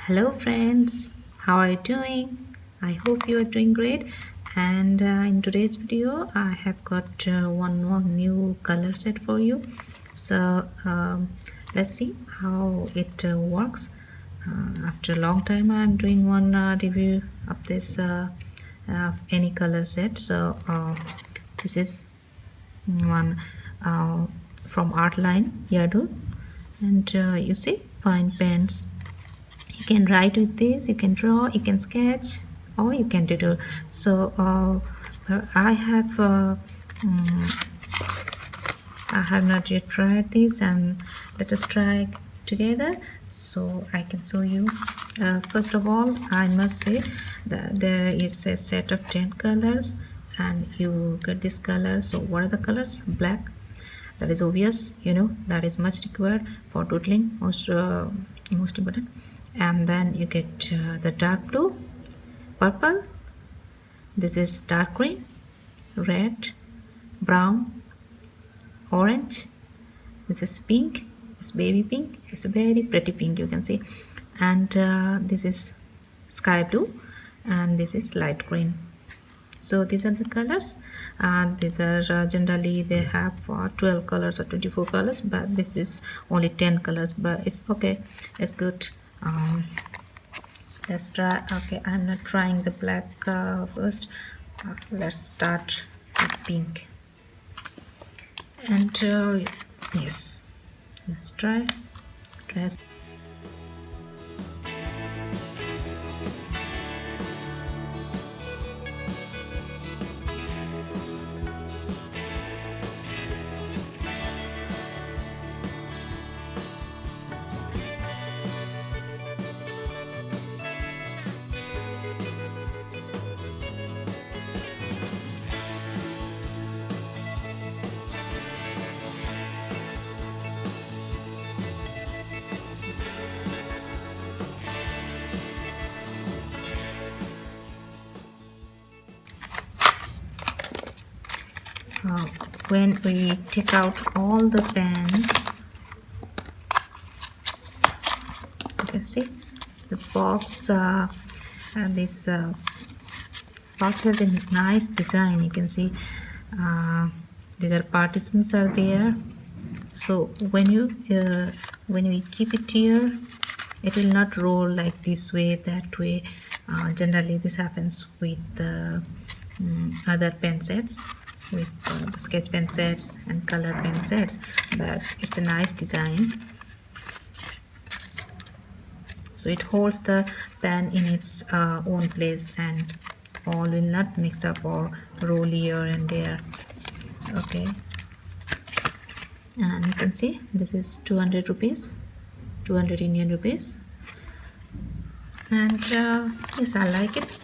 Hello friends, how are you doing? I hope you are doing great. And in today's video I have got one more new color set for you. So let's see how it works. After a long time I'm doing one review of this any color set. So this is one from Artline Yoodle, and you see fine pens. You can write with this, you can draw, you can sketch, or you can doodle. So I have not yet tried this, and let us try together so I can show you. First of all, I must say that there is a set of 10 colors and you get this color. So what are the colors? Black, that is obvious, that is much required for doodling, most important. And then you get the dark blue, purple, this is dark green, red, brown, orange, this is pink, it's baby pink, it's a very pretty pink, you can see. And this is sky blue, and this is light green. So these are the colors. These are generally they have 12 colors or 24 colors, but this is only 10 colors, but it's okay, it's good. Let's try. Okay, I'm not trying the black first. Let's start with pink. And yes, let's try. When we take out all the pens, you can see the box, and this box has a nice design. You can see there are partitions are there, so when you keep it here, it will not roll like this way, that way. Generally this happens with other pen sets, with sketch pen sets and color pen sets, but it's a nice design. So it holds the pen in its own place, and all will not mix up or roll here and there. Okay, and you can see this is 200 rupees, 200 Indian rupees, and yes, I like it.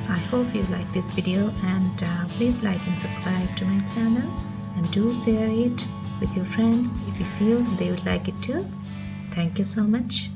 I hope you like this video, and please like and subscribe to my channel, and do share it with your friends if you feel they would like it too. Thank you so much.